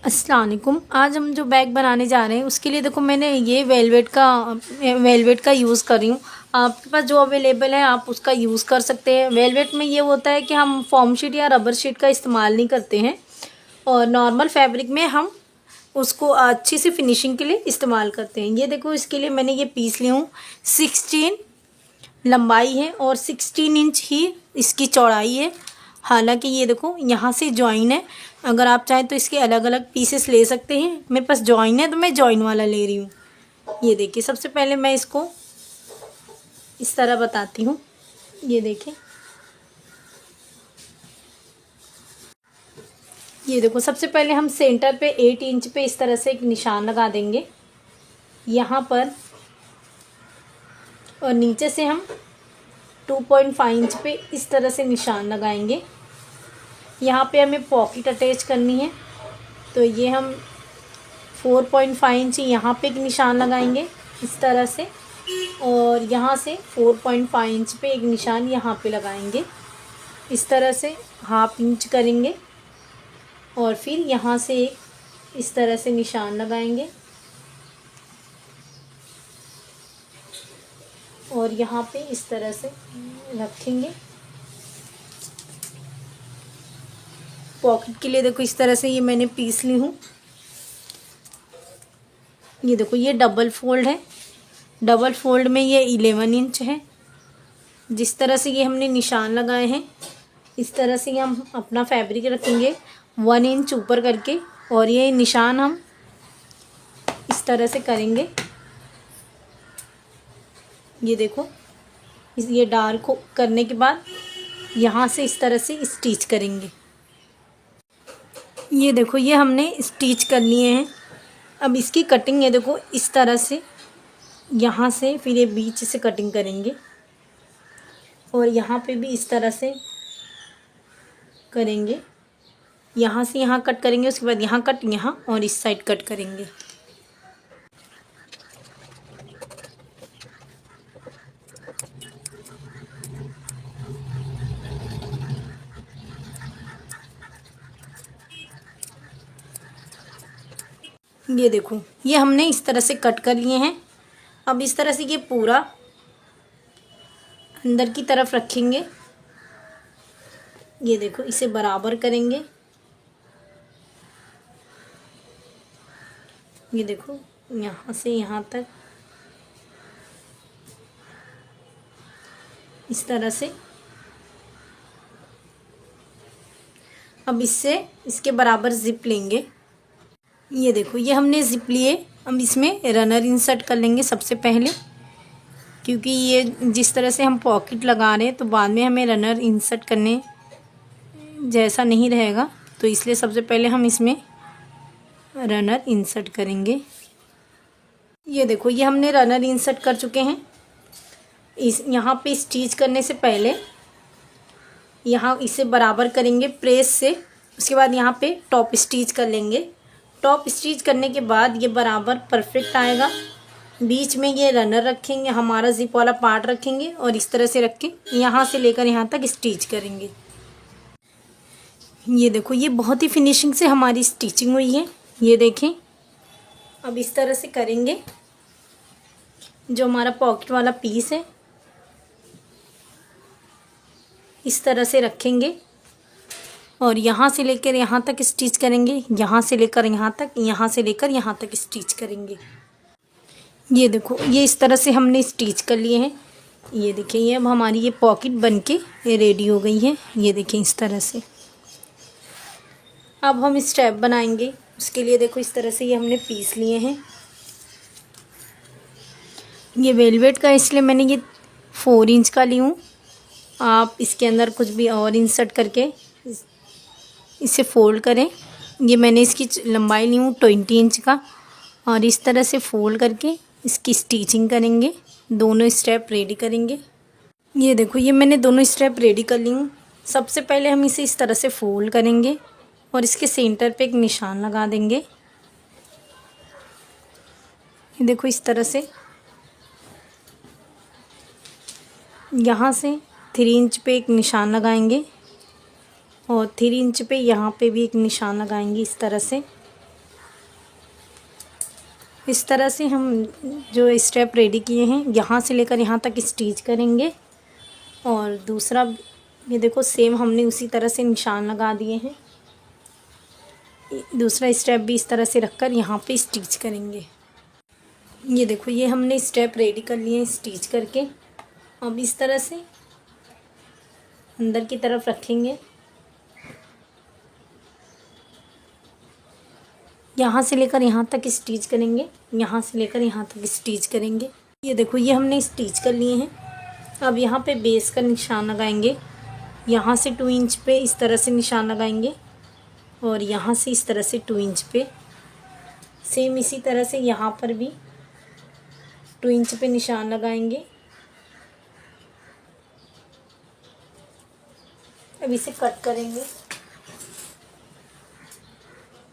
अस्सलाम वालेकुम। आज हम जो बैग बनाने जा रहे हैं उसके लिए देखो मैंने ये वेलवेट का यूज़ कर रही हूँ। आपके पास जो अवेलेबल है आप उसका यूज़ कर सकते हैं। वेलवेट में ये होता है कि हम फॉर्म शीट या रबर शीट का इस्तेमाल नहीं करते हैं और नॉर्मल फैब्रिक में हम उसको अच्छी सी फिनिशिंग के लिए इस्तेमाल करते हैं। ये देखो इसके लिए मैंने ये पीस ली हूँ। 16 लंबाई है और 16 इंच ही इसकी चौड़ाई है। हालांकि ये देखो यहाँ से जॉइन है, अगर आप चाहें तो इसके अलग अलग पीसेस ले सकते हैं। मेरे पास जॉइन है तो मैं जॉइन वाला ले रही हूँ। ये देखिए, सबसे पहले मैं इसको इस तरह बताती हूँ। ये देखें, ये देखो सबसे पहले हम सेंटर पे 8 इंच पे इस तरह से एक निशान लगा देंगे यहाँ पर, और नीचे से हम 2.5 इंच पे इस तरह से निशान लगाएंगे। यहाँ पे हमें पॉकेट अटैच करनी है तो ये हम 4.5 इंच यहाँ पे एक निशान लगाएंगे इस तरह से, और यहाँ से 4.5 इंच पे एक निशान यहाँ पे लगाएंगे इस तरह से, हाफ इंच करेंगे और फिर यहाँ से एक इस तरह से निशान लगाएंगे और यहाँ पे इस तरह से रखेंगे। पॉकेट के लिए देखो इस तरह से ये मैंने पीस ली हूँ। ये देखो ये डबल फोल्ड है, डबल फोल्ड में ये 11 इंच है। जिस तरह से ये हमने निशान लगाए हैं इस तरह से हम अपना फैब्रिक रखेंगे 1 इंच ऊपर करके, और ये निशान हम इस तरह से करेंगे। ये देखो ये डार्क करने के बाद यहाँ से इस तरह से स्टिच करेंगे। ये देखो ये हमने स्टिच कर लिए हैं। अब इसकी कटिंग ये देखो इस तरह से, यहाँ से फिर ये बीच से कटिंग करेंगे और यहाँ पे भी इस तरह से करेंगे। यहाँ से यहाँ कट करेंगे, उसके बाद यहाँ कट, यहाँ और इस साइड कट करेंगे। ये देखो ये हमने इस तरह से कट कर लिए हैं। अब इस तरह से ये पूरा अंदर की तरफ रखेंगे। ये देखो इसे बराबर करेंगे। ये देखो यहाँ से यहाँ तक इस तरह से। अब इसके बराबर जिप लेंगे। ये देखो ये हमने जिप लिए। अब इसमें रनर इंसर्ट कर लेंगे सबसे पहले, क्योंकि ये जिस तरह से हम पॉकेट लगा रहे हैं तो बाद में हमें रनर इंसर्ट करने जैसा नहीं रहेगा, तो इसलिए सबसे पहले हम इसमें रनर इंसर्ट करेंगे। ये देखो ये हमने रनर इंसर्ट कर चुके हैं। यहाँ पे स्टिच करने से पहले यहाँ इसे बराबर करेंगे प्रेस से, उसके बाद यहाँ पे टॉप स्टिच कर लेंगे। टॉप स्टिच करने के बाद ये बराबर परफेक्ट आएगा। बीच में ये रनर रखेंगे, हमारा जिप वाला पार्ट रखेंगे और इस तरह से रख के यहाँ से लेकर यहाँ तक स्टिच करेंगे। ये देखो ये बहुत ही फिनिशिंग से हमारी स्टिचिंग हुई है। ये देखें, अब इस तरह से करेंगे। जो हमारा पॉकेट वाला पीस है इस तरह से रखेंगे और यहाँ से लेकर यहाँ तक स्टिच करेंगे, यहाँ से लेकर यहाँ तक, यहाँ से लेकर यहाँ तक स्टिच करेंगे। ये देखो ये इस तरह से हमने स्टिच कर लिए हैं। ये देखिए ये अब हमारी ये पॉकेट बनके ये रेडी हो गई है। ये देखें इस तरह से। अब हम स्ट्रैप बनाएंगे। उसके लिए देखो इस तरह से ये हमने पीस लिए हैं। ये वेलवेट का इसलिए मैंने ये 4 इंच का ली हूँ। आप इसके अंदर कुछ भी और इंसर्ट करके इसे फोल्ड करें। ये मैंने इसकी लंबाई ली हूँ 20 इंच का, और इस तरह से फोल्ड करके इसकी स्टिचिंग करेंगे। दोनों स्टेप रेडी करेंगे। ये देखो ये मैंने दोनों स्टेप रेडी कर ली हूँ। सबसे पहले हम इसे इस तरह से फोल्ड करेंगे और इसके सेंटर पे एक निशान लगा देंगे। ये देखो इस तरह से। यहाँ से 3 इंच पे एक निशान लगाएंगे और 3 इंच पे यहाँ पे भी एक निशान लगाएंगे इस तरह से। इस तरह से हम जो स्टेप रेडी किए हैं यहाँ से लेकर यहाँ तक स्टिच करेंगे। और दूसरा ये देखो सेम हमने उसी तरह से निशान लगा दिए हैं। दूसरा स्टेप भी इस तरह से रखकर यहाँ पे स्टिच करेंगे। ये देखो ये हमने स्टेप रेडी कर लिए हैं स्टिच करके। अब इस तरह से अंदर की तरफ रखेंगे। यहाँ से लेकर यहाँ तक स्टिच करेंगे, यहाँ से लेकर यहाँ तक स्टिच करेंगे। ये देखो ये हमने स्टिच कर लिए हैं। अब यहाँ पे बेस का निशान लगाएंगे। यहाँ से 2 इंच पे इस तरह से निशान लगाएंगे और यहाँ से इस तरह से 2 इंच पे। सेम इसी तरह से यहाँ पर भी 2 इंच पे निशान लगाएंगे। अब इसे कट करेंगे।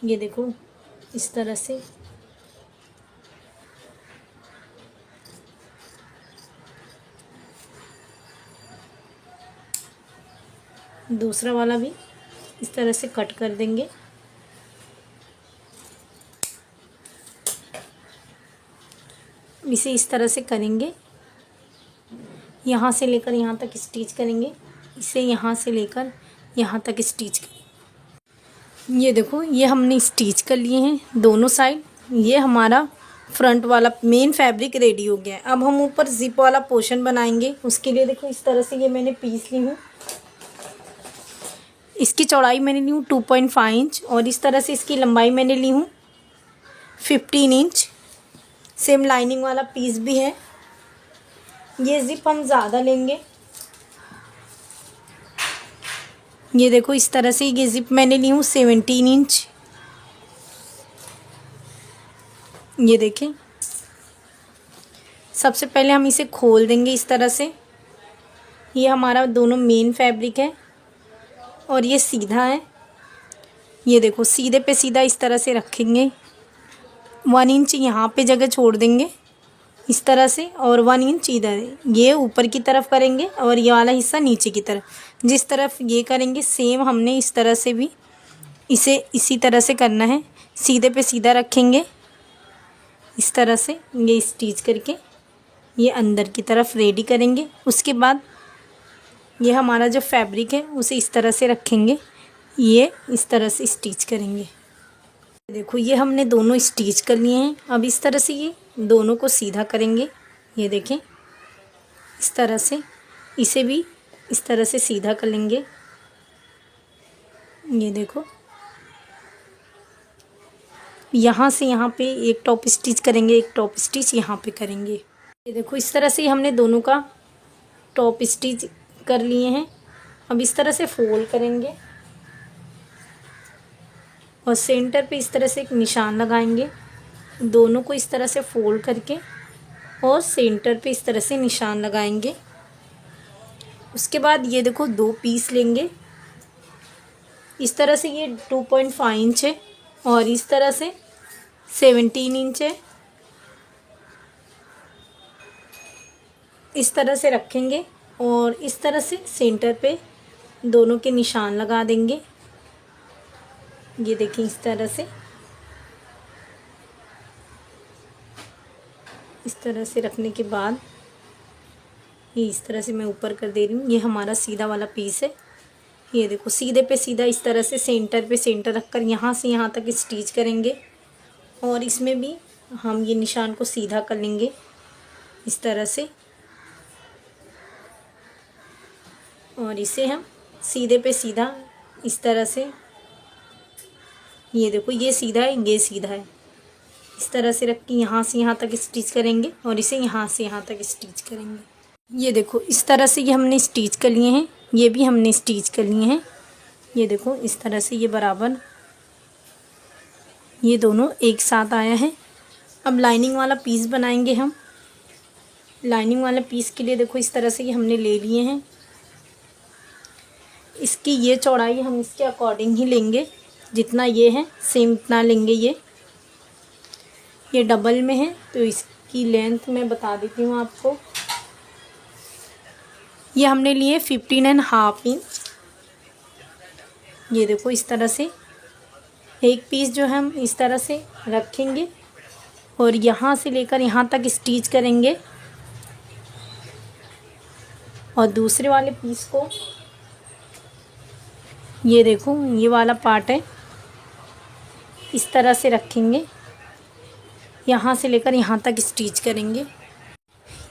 ये देखो इस तरह से। दूसरा वाला भी इस तरह से कट कर देंगे। इसे इस तरह से करेंगे। यहाँ से लेकर यहाँ तक स्टिच करेंगे। इसे यहाँ से लेकर यहाँ तक स्टिच करेंगे। ये देखो ये हमने स्टिच कर लिए हैं दोनों साइड। ये हमारा फ्रंट वाला मेन फैब्रिक रेडी हो गया है। अब हम ऊपर जिप वाला पोर्शन बनाएंगे। उसके लिए देखो इस तरह से ये मैंने पीस ली हूँ। इसकी चौड़ाई मैंने ली हूँ 2.5 इंच और इस तरह से इसकी लंबाई मैंने ली हूँ 15 इंच। सेम लाइनिंग वाला पीस भी है। ये जिप हम ज़्यादा लेंगे। ये देखो इस तरह से ये जिप मैंने ली हूँ 17 इंच। ये देखें, सबसे पहले हम इसे खोल देंगे इस तरह से। ये हमारा दोनों मेन फैब्रिक है और ये सीधा है। ये देखो सीधे पे सीधा इस तरह से रखेंगे। 1 इंच यहाँ पे जगह छोड़ देंगे इस तरह से और 1 इंच इधर। ये ऊपर की तरफ करेंगे और ये वाला हिस्सा नीचे की तरफ। जिस तरफ ये करेंगे सेम हमने इस तरह से भी इसे इसी तरह से करना है। सीधे पे सीधा रखेंगे इस तरह से। ये स्टिच करके ये अंदर की तरफ रेडी करेंगे। उसके बाद ये हमारा जो फैब्रिक है उसे इस तरह से रखेंगे। ये इस तरह से स्टिच करेंगे। देखो ये हमने दोनों स्टिच कर लिए हैं। अब इस तरह से ये दोनों को सीधा करेंगे। ये देखें इस तरह से। इसे भी इस तरह से सीधा कर लेंगे। ये देखो यहाँ से यहाँ पे एक टॉप स्टिच करेंगे, एक टॉप स्टिच यहाँ पे करेंगे। ये देखो इस तरह से हमने दोनों का टॉप स्टिच कर लिए हैं। अब इस तरह से फोल्ड करेंगे और सेंटर पे इस तरह से एक निशान लगाएंगे। दोनों को इस तरह से फोल्ड करके और सेंटर पे इस तरह से निशान लगाएंगे। उसके बाद ये देखो 2 पीस लेंगे। इस तरह से ये 2.5 इंच है और इस तरह से 17 इंच है। इस तरह से रखेंगे और इस तरह से सेंटर पे दोनों के निशान लगा देंगे। ये देखिए इस तरह से। इस तरह से रखने के बाद ये इस तरह से मैं ऊपर कर दे रही हूँ। ये हमारा सीधा वाला पीस है। ये देखो सीधे पे सीधा इस तरह से सेंटर पे सेंटर रखकर यहाँ से यहाँ तक स्टिच करेंगे और इसमें भी हम ये निशान को सीधा कर लेंगे इस तरह से। और इसे हम सीधे पे सीधा इस तरह से। ये देखो ये सीधा है, ये सीधा है। इस तरह से रख के यहाँ से यहाँ तक स्टिच करेंगे और इसे यहाँ से यहाँ तक स्टिच करेंगे। ये देखो इस तरह से ये हमने स्टिच कर लिए हैं। ये भी हमने स्टिच कर लिए हैं। ये देखो इस तरह से ये बराबर ये दोनों एक साथ आया है। अब लाइनिंग वाला पीस बनाएंगे हम। लाइनिंग वाला पीस के लिए देखो इस तरह से ये हमने ले लिए हैं। इसकी ये चौड़ाई हम इसके अकॉर्डिंग ही लेंगे। जितना ये है सेम इतना लेंगे। ये डबल में है तो इसकी लेंथ मैं बता देती हूँ आपको। ये हमने लिए 15.5 इंच। ये देखो इस तरह से एक पीस जो हम इस तरह से रखेंगे और यहाँ से लेकर यहाँ तक स्टिच करेंगे। और दूसरे वाले पीस को, ये देखो ये वाला पार्ट है, इस तरह से रखेंगे, यहाँ से लेकर यहाँ तक स्टिच करेंगे।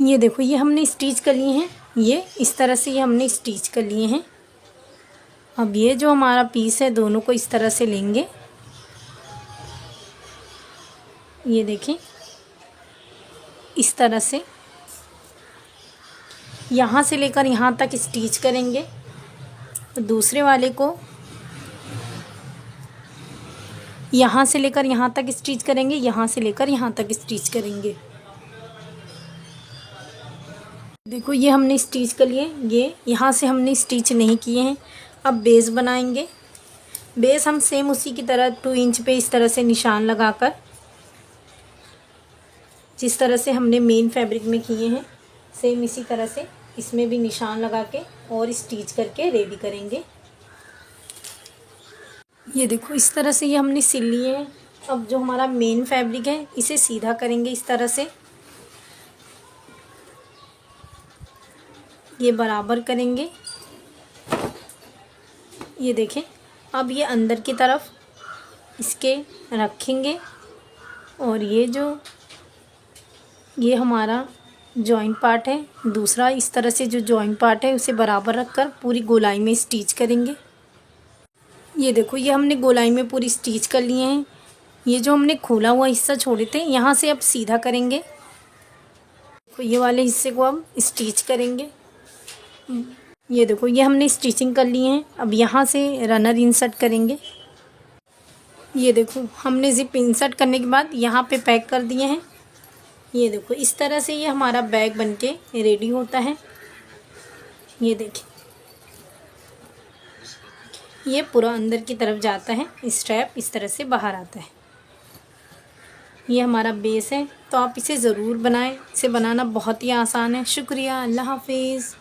ये देखो ये हमने स्टिच कर लिए हैं, ये इस तरह से ये हमने स्टिच कर लिए हैं। अब ये जो हमारा पीस है दोनों को इस तरह से लेंगे, ये देखें इस तरह से यहाँ से लेकर यहाँ तक स्टिच करेंगे। दूसरे वाले को यहाँ से लेकर यहाँ तक स्टिच करेंगे, यहाँ से लेकर यहाँ तक स्टिच करेंगे। देखो ये हमने स्टिच कर लिए, ये यहाँ से हमने स्टिच नहीं किए हैं। अब बेस बनाएंगे। बेस हम सेम उसी की तरह 2 इंच पे इस तरह से निशान लगाकर, जिस तरह से हमने मेन फैब्रिक में किए हैं सेम इसी तरह से इसमें भी निशान लगा के और स्टिच करके रेडी करेंगे। ये देखो इस तरह से ये हमने सिल लिए हैं। अब जो हमारा मेन फैब्रिक है इसे सीधा करेंगे इस तरह से, ये बराबर करेंगे। ये देखें अब ये अंदर की तरफ इसके रखेंगे और ये हमारा जॉइंट पार्ट है, दूसरा इस तरह से जो जॉइंट पार्ट है उसे बराबर रखकर पूरी गोलाई में स्टिच करेंगे। ये देखो ये हमने गोलाई में पूरी स्टिच कर लिए हैं। ये जो हमने खोला हुआ हिस्सा छोड़े थे यहाँ से अब सीधा करेंगे, तो ये वाले हिस्से को अब स्टिच करेंगे। ये देखो ये हमने स्टिचिंग कर लिए हैं। अब यहाँ से रनर इंसर्ट करेंगे। ये देखो हमने ज़िप इंसर्ट करने के बाद यहाँ पे पैक कर दिए हैं। ये देखो इस तरह से ये हमारा बैग बनके रेडी होता है। ये देखिए ये पूरा अंदर की तरफ जाता है, स्ट्रैप इस तरह से बाहर आता है। ये हमारा बेस है, तो आप इसे ज़रूर बनाएं। इसे बनाना बहुत ही आसान है। शुक्रिया, अल्लाह हाफिज़।